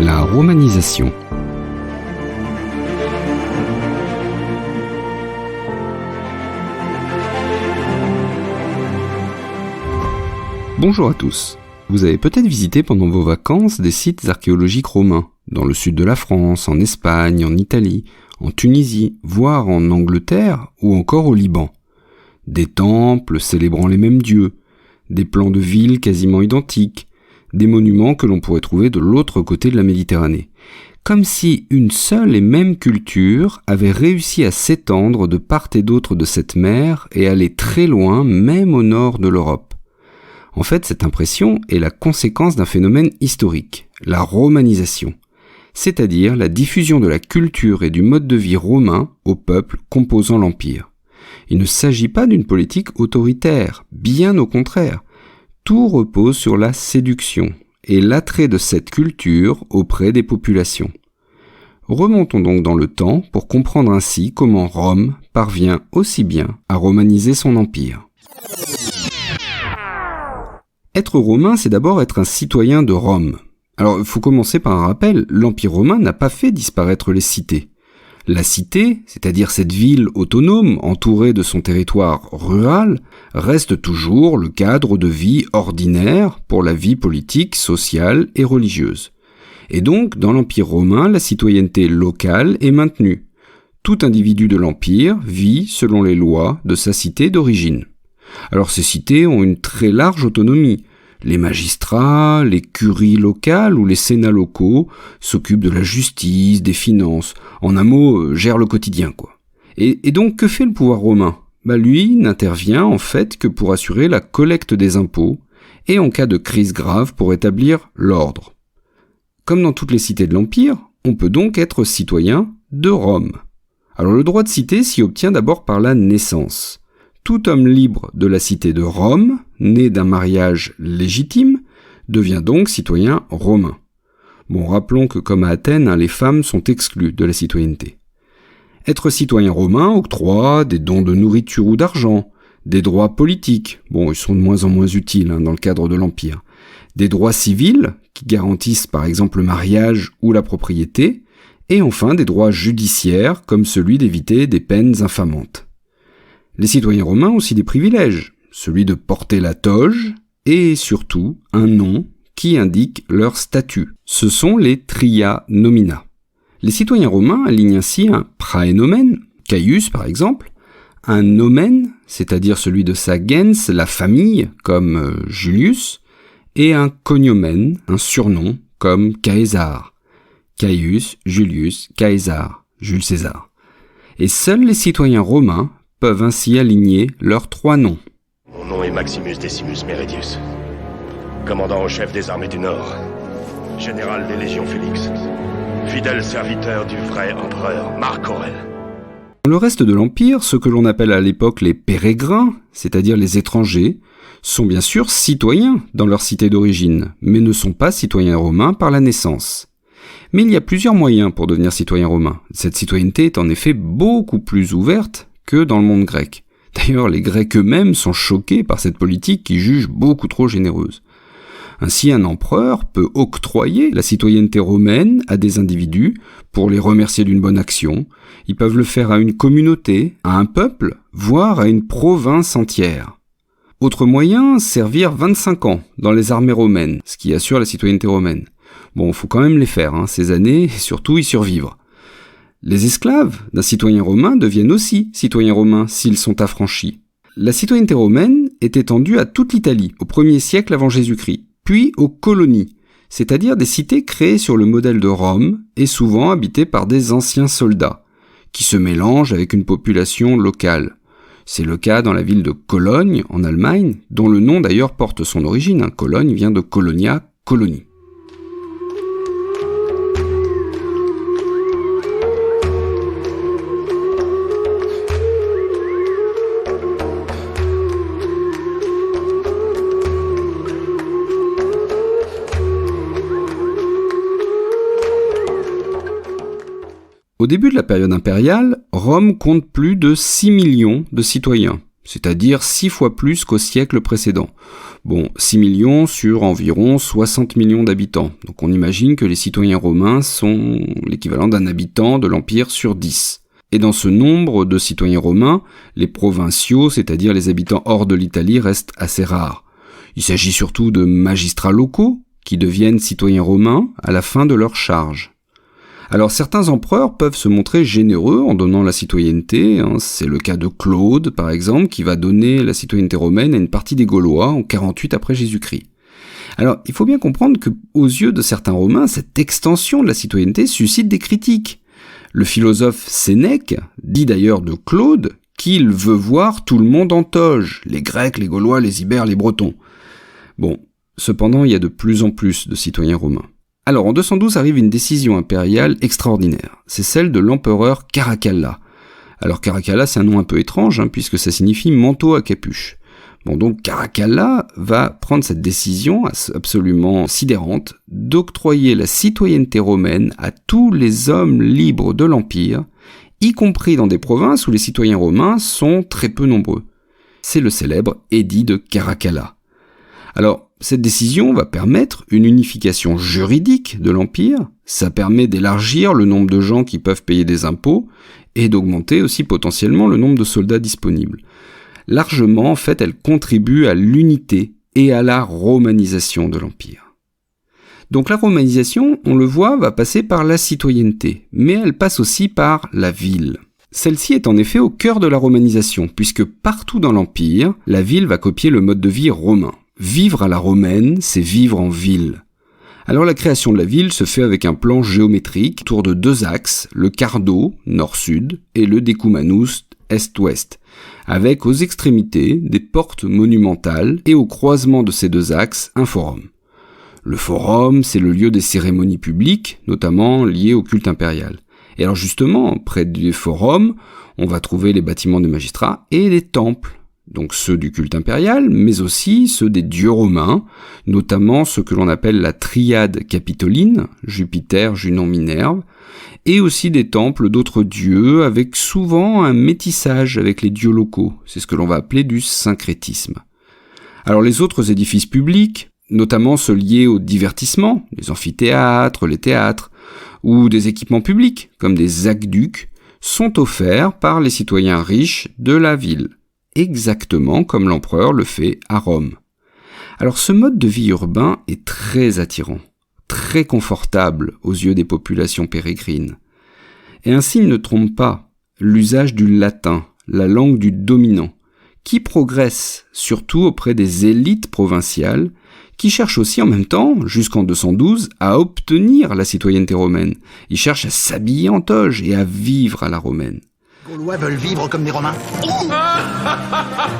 La romanisation. Bonjour à tous. Vous avez peut-être visité pendant vos vacances des sites archéologiques romains, dans le sud de la France, en Espagne, en Italie, en Tunisie, voire en Angleterre ou encore au Liban. Des temples célébrant les mêmes dieux, des plans de villes quasiment identiques, des monuments que l'on pourrait trouver de l'autre côté de la Méditerranée. Comme si une seule et même culture avait réussi à s'étendre de part et d'autre de cette mer et aller très loin, même au nord de l'Europe. En fait, cette impression est la conséquence d'un phénomène historique, la romanisation, c'est-à-dire la diffusion de la culture et du mode de vie romain aux peuples composant l'Empire. Il ne s'agit pas d'une politique autoritaire, bien au contraire. Tout repose sur la séduction et l'attrait de cette culture auprès des populations. Remontons donc dans le temps pour comprendre ainsi comment Rome parvient aussi bien à romaniser son empire. Être romain, c'est d'abord être un citoyen de Rome. Alors, il faut commencer par un rappel, l'Empire romain n'a pas fait disparaître les cités. La cité, c'est-à-dire cette ville autonome entourée de son territoire rural, reste toujours le cadre de vie ordinaire pour la vie politique, sociale et religieuse. Et donc, dans l'Empire romain, la citoyenneté locale est maintenue. Tout individu de l'Empire vit selon les lois de sa cité d'origine. Alors ces cités ont une très large autonomie. Les magistrats, les curies locales ou les sénats locaux s'occupent de la justice, des finances. En un mot, gèrent le quotidien, quoi. Et donc, que fait le pouvoir romain ? Lui n'intervient en fait que pour assurer la collecte des impôts et en cas de crise grave pour établir l'ordre. Comme dans toutes les cités de l'Empire, on peut donc être citoyen de Rome. Alors le droit de cité s'y obtient d'abord par la naissance. Tout homme libre de la cité de Rome, né d'un mariage légitime, devient donc citoyen romain. Rappelons que comme à Athènes, les femmes sont exclues de la citoyenneté. Être citoyen romain octroie des dons de nourriture ou d'argent, des droits politiques, ils sont de moins en moins utiles dans le cadre de l'Empire, des droits civils qui garantissent par exemple le mariage ou la propriété, et enfin des droits judiciaires comme celui d'éviter des peines infamantes. Les citoyens romains ont aussi des privilèges, celui de porter la toge et surtout un nom qui indique leur statut. Ce sont les tria nomina. Les citoyens romains alignent ainsi un praenomen, Caius par exemple, un nomen, c'est-à-dire celui de sa gens, la famille, comme Julius, et un cognomen, un surnom, comme Caesar. Caius, Julius, Caesar, Jules César. Et seuls les citoyens romains peuvent ainsi aligner leurs 3 noms. Mon nom est Maximus Decimus Meridius, commandant au chef des armées du Nord, général des légions Félix, fidèle serviteur du vrai empereur Marc Aurèle. Dans le reste de l'Empire, ce que l'on appelle à l'époque les pérégrins, c'est-à-dire les étrangers, sont bien sûr citoyens dans leur cité d'origine, mais ne sont pas citoyens romains par la naissance. Mais il y a plusieurs moyens pour devenir citoyen romain. Cette citoyenneté est en effet beaucoup plus ouverte que dans le monde grec. D'ailleurs, les Grecs eux-mêmes sont choqués par cette politique qu'ils jugent beaucoup trop généreuse. Ainsi, un empereur peut octroyer la citoyenneté romaine à des individus pour les remercier d'une bonne action. Ils peuvent le faire à une communauté, à un peuple, voire à une province entière. Autre moyen, servir 25 ans dans les armées romaines, ce qui assure la citoyenneté romaine. Faut quand même les faire, ces années, et surtout y survivre. Les esclaves d'un citoyen romain deviennent aussi citoyens romains s'ils sont affranchis. La citoyenneté romaine est étendue à toute l'Italie au 1er siècle avant Jésus-Christ, puis aux colonies, c'est-à-dire des cités créées sur le modèle de Rome et souvent habitées par des anciens soldats, qui se mélangent avec une population locale. C'est le cas dans la ville de Cologne, en Allemagne, dont le nom d'ailleurs porte son origine. Cologne vient de Colonia, colonie. Au début de la période impériale, Rome compte plus de 6 millions de citoyens. c'est-à-dire 6 fois plus qu'au siècle précédent. Bon, 6 millions sur environ 60 millions d'habitants. Donc on imagine que les citoyens romains sont l'équivalent d'un habitant de l'Empire sur 10. Et dans ce nombre de citoyens romains, les provinciaux, c'est-à-dire les habitants hors de l'Italie, restent assez rares. Il s'agit surtout de magistrats locaux qui deviennent citoyens romains à la fin de leur charge. Alors certains empereurs peuvent se montrer généreux en donnant la citoyenneté, c'est le cas de Claude par exemple, qui va donner la citoyenneté romaine à une partie des Gaulois en 48 après Jésus-Christ. Alors il faut bien comprendre que, aux yeux de certains Romains, cette extension de la citoyenneté suscite des critiques. Le philosophe Sénèque dit d'ailleurs de Claude qu'il veut voir tout le monde en toge, les Grecs, les Gaulois, les Ibères, les Bretons. Bon, cependant il y a de plus en plus de citoyens romains. Alors, en 212 arrive une décision impériale extraordinaire. C'est celle de l'empereur Caracalla. Alors, Caracalla, c'est un nom un peu étrange, puisque ça signifie manteau à capuche. Bon, donc, Caracalla va prendre cette décision absolument sidérante d'octroyer la citoyenneté romaine à tous les hommes libres de l'Empire, y compris dans des provinces où les citoyens romains sont très peu nombreux. C'est le célèbre édit de Caracalla. Alors, cette décision va permettre une unification juridique de l'Empire, ça permet d'élargir le nombre de gens qui peuvent payer des impôts et d'augmenter aussi potentiellement le nombre de soldats disponibles. Largement, en fait, elle contribue à l'unité et à la romanisation de l'Empire. Donc la romanisation, on le voit, va passer par la citoyenneté, mais elle passe aussi par la ville. Celle-ci est en effet au cœur de la romanisation, puisque partout dans l'Empire, la ville va copier le mode de vie romain. Vivre à la romaine, c'est vivre en ville. Alors la création de la ville se fait avec un plan géométrique autour de 2 axes, le cardo, nord-sud, et le decumanus, est-ouest, avec aux extrémités des portes monumentales et au croisement de ces 2 axes, un forum. Le forum, c'est le lieu des cérémonies publiques, notamment liées au culte impérial. Et alors justement, près du forum, on va trouver les bâtiments des magistrats et les temples. Donc ceux du culte impérial, mais aussi ceux des dieux romains, notamment ceux que l'on appelle la triade capitoline, Jupiter, Junon, Minerve, et aussi des temples d'autres dieux, avec souvent un métissage avec les dieux locaux. C'est ce que l'on va appeler du syncrétisme. Alors les autres édifices publics, notamment ceux liés au divertissement, les amphithéâtres, les théâtres, ou des équipements publics, comme des aqueducs, sont offerts par les citoyens riches de la ville. Exactement comme l'empereur le fait à Rome. Alors ce mode de vie urbain est très attirant, très confortable aux yeux des populations pérégrines. Et ainsi il ne trompe pas l'usage du latin, la langue du dominant, qui progresse surtout auprès des élites provinciales, qui cherchent aussi en même temps, jusqu'en 212, à obtenir la citoyenneté romaine. Ils cherchent à s'habiller en toge et à vivre à la romaine. Les Gaulois veulent vivre comme des Romains.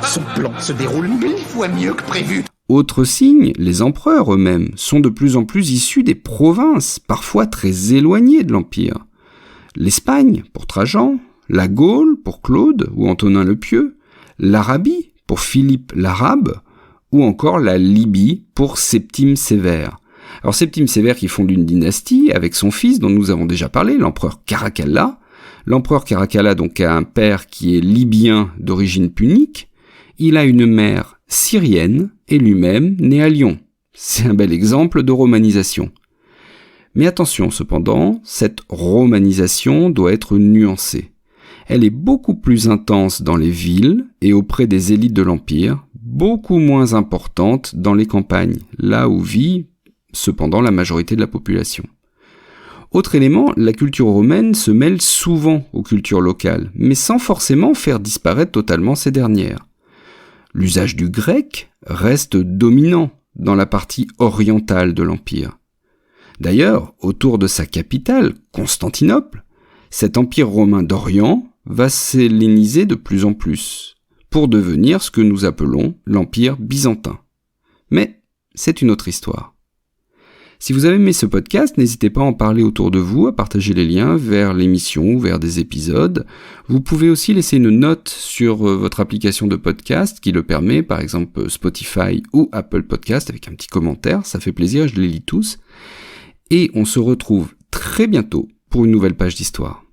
Son plan se déroule 1000 fois mieux que prévu. Autre signe, les empereurs eux-mêmes sont de plus en plus issus des provinces, parfois très éloignées de l'Empire. L'Espagne, pour Trajan, la Gaule, pour Claude ou Antonin le Pieux, l'Arabie, pour Philippe l'Arabe, ou encore la Libye, pour Septime Sévère. Alors Septime Sévère qui fonde une dynastie avec son fils dont nous avons déjà parlé, l'empereur Caracalla. L'empereur Caracalla donc a un père qui est libyen d'origine punique. Il a une mère syrienne et lui-même né à Lyon. C'est un bel exemple de romanisation. Mais attention cependant, cette romanisation doit être nuancée. Elle est beaucoup plus intense dans les villes et auprès des élites de l'Empire, beaucoup moins importante dans les campagnes, là où vit cependant la majorité de la population. Autre élément, la culture romaine se mêle souvent aux cultures locales, mais sans forcément faire disparaître totalement ces dernières. L'usage du grec reste dominant dans la partie orientale de l'Empire. D'ailleurs, autour de sa capitale, Constantinople, cet empire romain d'Orient va s'helléniser de plus en plus, pour devenir ce que nous appelons l'empire byzantin. Mais c'est une autre histoire. Si vous avez aimé ce podcast, n'hésitez pas à en parler autour de vous, à partager les liens vers l'émission ou vers des épisodes. Vous pouvez aussi laisser une note sur votre application de podcast qui le permet, par exemple Spotify ou Apple Podcast, avec un petit commentaire, ça fait plaisir, je les lis tous. Et on se retrouve très bientôt pour une nouvelle page d'histoire.